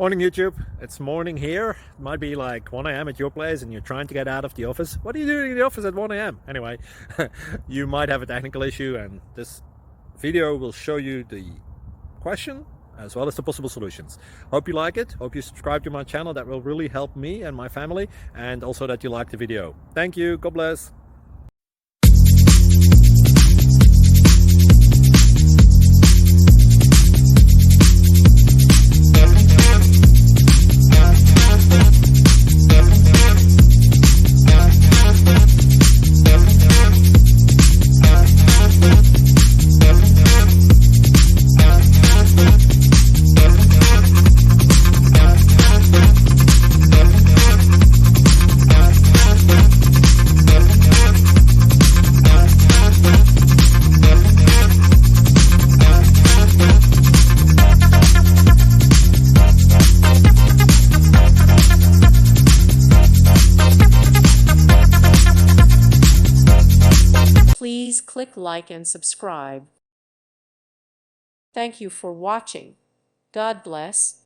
Morning YouTube, it's morning here. It might be like 1 a.m. at your place and you're trying to get out of the office. What are you doing in the office at 1 a.m.? Anyway, you might have a technical issue and this video will show you the question as well as the possible solutions. Hope you like it, hope you subscribe to my channel. That will really help me and my family, and also that you like the video. Thank you, God bless. Please click like and subscribe. Thank you for watching. God bless.